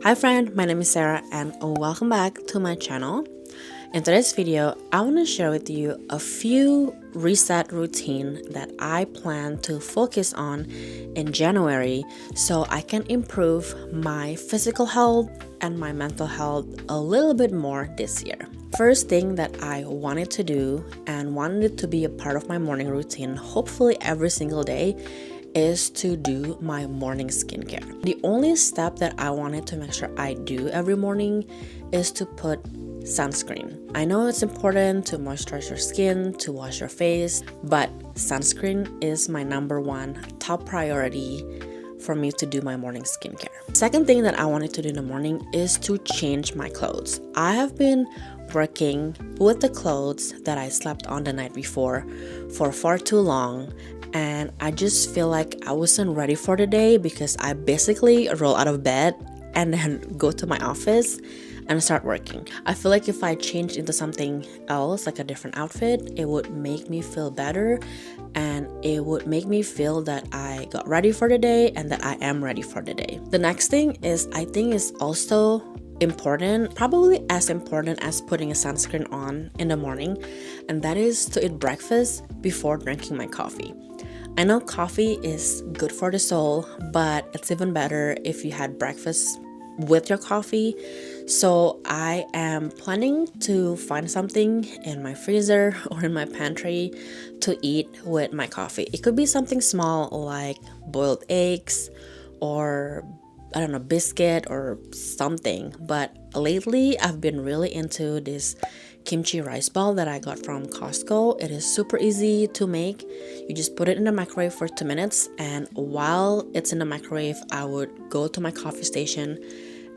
Hi friend, my name is Sarah and welcome back to my channel. In today's video, I want to share with you a few reset routine that I plan to focus on in January so I can improve my physical health and my mental health a little bit more this year. First thing that I wanted to do and wanted it to be a part of my morning routine, hopefully every single day, is to do my morning skincare. The only step that I wanted to make sure I do every morning is to put sunscreen. I know it's important to moisturize your skin, to wash your face, but sunscreen is my number one top priority for me to do my morning skincare. Second thing that I wanted to do in the morning is to change my clothes. I have been working with the clothes that I slept on the night before for far too long, and I just feel like I wasn't ready for the day because I basically roll out of bed and then go to my office and start working. I feel like if I changed into something else, like a different outfit, it would make me feel better and it would make me feel that I got ready for the day and that I am ready for the day. The next thing is, I think is also important, probably as important as putting a sunscreen on in the morning, and that is to eat breakfast before drinking my coffee. I know coffee is good for the soul, but it's even better if you had breakfast with your coffee. So I am planning to find something in my freezer or in my pantry to eat with my coffee. It could be something small like boiled eggs or I don't know, biscuit or something. But lately I've been really into this kimchi rice ball that I got from Costco. It is super easy to make. You just put it in the microwave for 2 minutes, and while it's in the microwave, I would go to my coffee station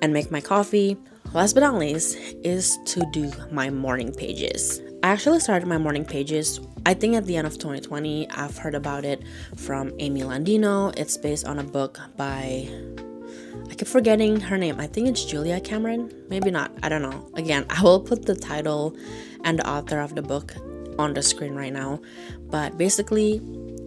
and make my coffee. Last but not least is to do my morning pages. I actually started my morning pages, I think at the end of 2020. I've heard about it from Amy Landino. It's based on a book by, I keep forgetting her name. I think it's Julia Cameron. Maybe not. I don't know. Again, I will put the title and the author of the book on the screen right now. But basically,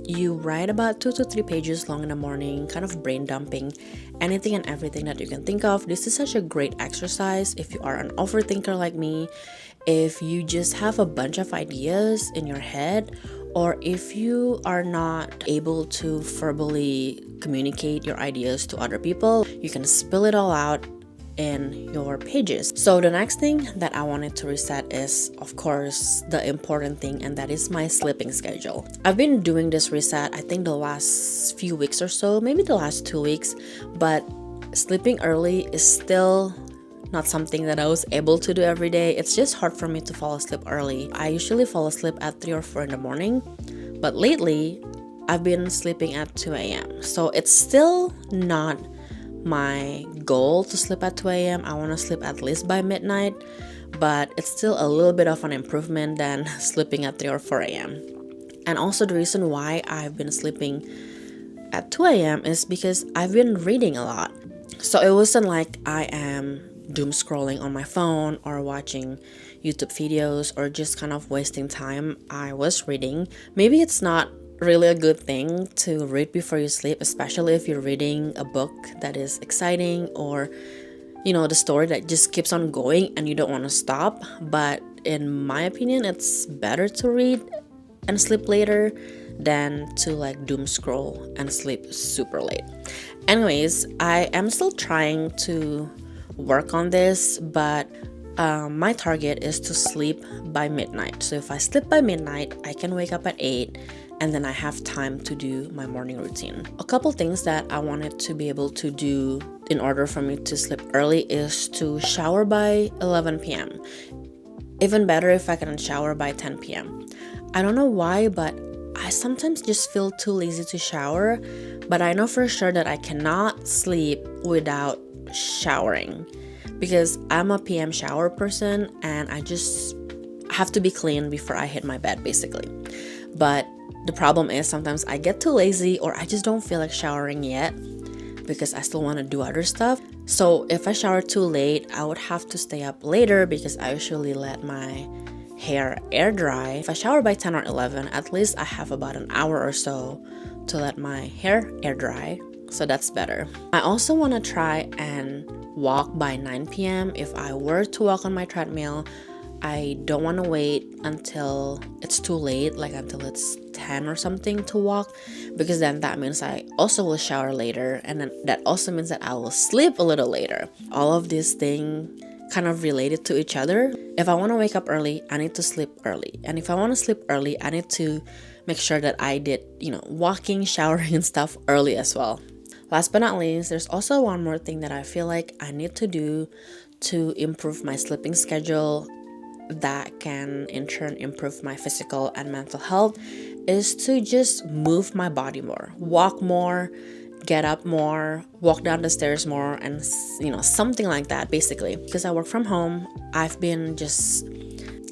you write about 2 to 3 pages long in the morning, kind of brain dumping anything and everything that you can think of. This is such a great exercise if you are an overthinker like me, if you just have a bunch of ideas in your head, or if you are not able to verbally communicate your ideas to other people, you can spill it all out in your pages. So the next thing that I wanted to reset is, of course, the important thing, and that is my sleeping schedule. I've been doing this reset, I think the last few weeks or so, maybe the last 2 weeks, but sleeping early is still not something that I was able to do every day. It's just hard for me to fall asleep early. I usually fall asleep at 3 or 4 in the morning, but lately I've been sleeping at 2 a.m. So it's still not my goal to sleep at 2 a.m. I want to sleep at least by midnight, but it's still a little bit of an improvement than sleeping at 3 or 4 a.m. And also the reason why I've been sleeping at 2 a.m. is because I've been reading a lot. So it wasn't like I am doom scrolling on my phone or watching YouTube videos or just kind of wasting time. I was reading. Maybe it's not really a good thing to read before you sleep, especially if you're reading a book that is exciting or, you know, the story that just keeps on going and you don't want to stop. But in my opinion, it's better to read and sleep later than to like doom scroll and sleep super late. Anyways, I am still trying to work on this, but my target is to sleep by midnight. So if I sleep by midnight, I can wake up at 8 and then I have time to do my morning routine. A couple things that I wanted to be able to do in order for me to sleep early is to shower by 11 p.m. Even better if I can shower by 10 p.m. I don't know why, but I sometimes just feel too lazy to shower, but I know for sure that I cannot sleep without showering because I'm a PM shower person and I just have to be clean before I hit my bed basically. But the problem is sometimes I get too lazy or I just don't feel like showering yet because I still want to do other stuff. So if I shower too late, I would have to stay up later because I usually let my hair air dry. If I shower by 10 or 11, at least I have about an hour or so to let my hair air dry So that's better. I also want to try and walk by 9 p.m. If I were to walk on my treadmill, I don't want to wait until it's too late, like until it's 10 or something to walk, because then that means I also will shower later, and then that also means that I will sleep a little later. All of these things kind of related to each other. If I want to wake up early, I need to sleep early. And if I want to sleep early, I need to make sure that I did, walking, showering, and stuff early as well. Last but not least, there's also one more thing that I feel like I need to do to improve my sleeping schedule that can in turn improve my physical and mental health, is to just move my body more, walk more, get up more, walk down the stairs more, and something like that basically. Because I work from home, I've been just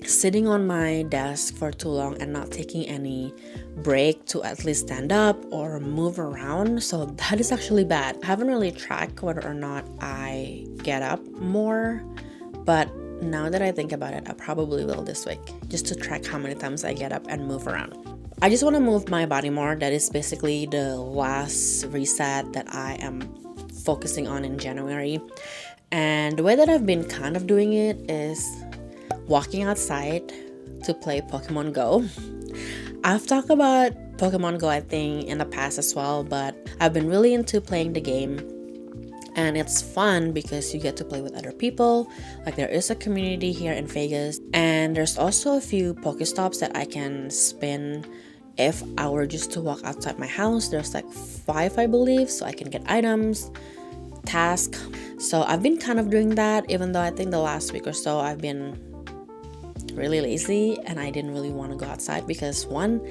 sitting on my desk for too long and not taking any break to at least stand up or move around. So that is actually bad. I haven't really tracked whether or not I get up more, but now that I think about it, I probably will this week, just to track how many times I get up and move around. I just want to move my body more. That is basically the last reset that I am focusing on in January. And the way that I've been kind of doing it is walking outside to play Pokemon Go. I've talked about Pokemon Go, I think, in the past as well, but I've been really into playing the game. And it's fun because you get to play with other people. Like, there is a community here in Vegas, and there's also a few Pokestops that I can spin if I were just to walk outside my house. There's like 5, I believe, so I can get items, tasks. So I've been kind of doing that, even though I think the last week or so I've been really lazy and I didn't really want to go outside because 1,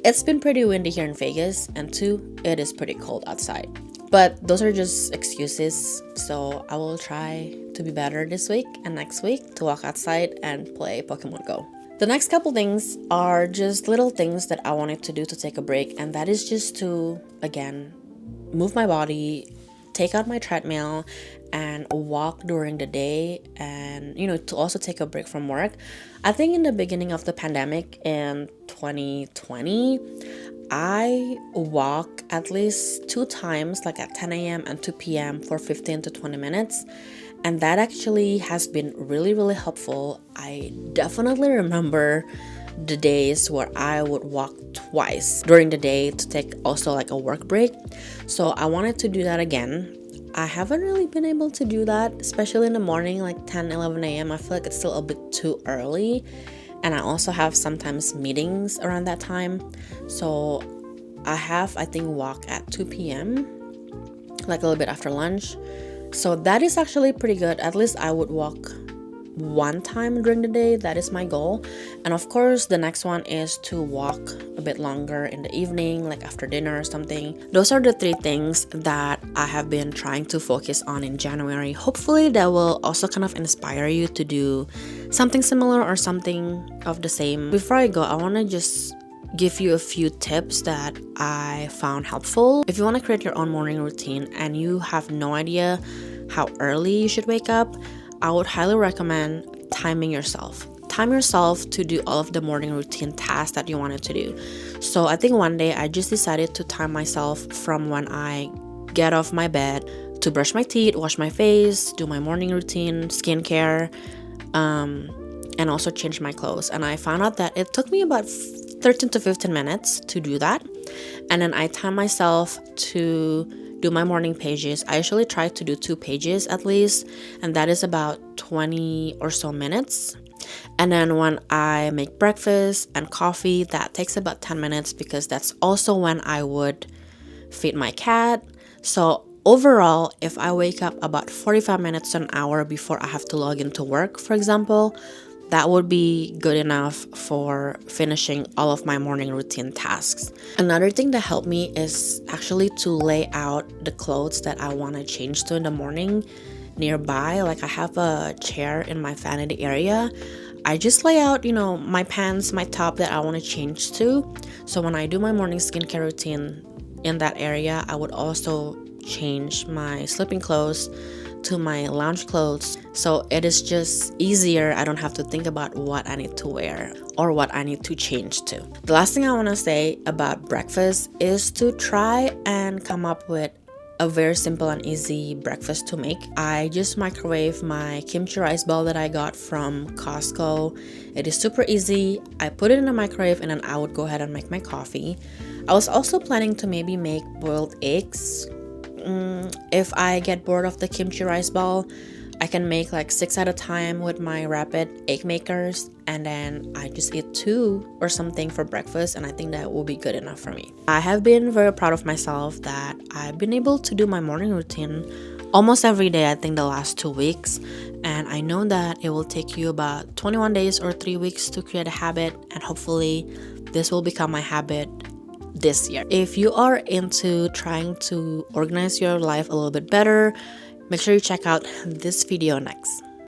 it's been pretty windy here in Vegas, and 2, it is pretty cold outside. But those are just excuses, so I will try to be better this week and next week to walk outside and play Pokemon Go. The next couple things are just little things that I wanted to do to take a break, and that is just to, again, move my body, take out my treadmill, and walk during the day, and to also take a break from work. I think in the beginning of the pandemic in 2020, I walk at least 2 times, like at 10 a.m. and 2 p.m. for 15 to 20 minutes. And that actually has been really, really helpful. I definitely remember the days where I would walk twice during the day to take also like a work break. So I wanted to do that again. I haven't really been able to do that, especially in the morning, like 10, 11 a.m. I feel like it's still a bit too early. And I also have sometimes meetings around that time. So I think, walk at 2 p.m., like a little bit after lunch. So that is actually pretty good. At least I would walk 1 time during the day. That is my goal. And of course, the next one is to walk a bit longer in the evening, like after dinner or something. Those are the 3 things that I have been trying to focus on in January. Hopefully that will also kind of inspire you to do something similar or something of the same. Before I go, I want to just give you a few tips that I found helpful. If you want to create your own morning routine and you have no idea how early you should wake up, I would highly recommend timing yourself. Time yourself to do all of the morning routine tasks that you wanted to do. So I think one day I just decided to time myself from when I get off my bed to brush my teeth, wash my face, do my morning routine, skincare, and also change my clothes. And I found out that it took me about 13 to 15 minutes to do that. And then I time myself to do my morning pages. I usually try to do 2 pages at least, and that is about 20 or so minutes. And then when I make breakfast and coffee, that takes about 10 minutes because that's also when I would feed my cat. So overall, if I wake up about 45 minutes to an hour before I have to log into work, for example, that would be good enough for finishing all of my morning routine tasks. Another thing that helped me is actually to lay out the clothes that I want to change to in the morning nearby. Like, I have a chair in my vanity area. I just lay out, my pants, my top that I want to change to. So when I do my morning skincare routine in that area, I would also change my sleeping clothes to my lounge clothes, so it is just easier. I don't have to think about what I need to wear or what I need to change to. The last thing I want to say about breakfast is to try and come up with a very simple and easy breakfast to make. I just microwave my kimchi rice ball that I got from Costco. It is super easy. I put it in the microwave and then I would go ahead and make my coffee. I was also planning to maybe make boiled eggs. If I get bored of the kimchi rice ball, I can make like 6 at a time with my rapid egg makers, and then I just eat 2 or something for breakfast, and I think that will be good enough for me. I have been very proud of myself that I've been able to do my morning routine almost every day, I think the last 2 weeks, and I know that it will take you about 21 days or 3 weeks to create a habit, and hopefully this will become my habit this year. If you are into trying to organize your life a little bit better, make sure you check out this video next.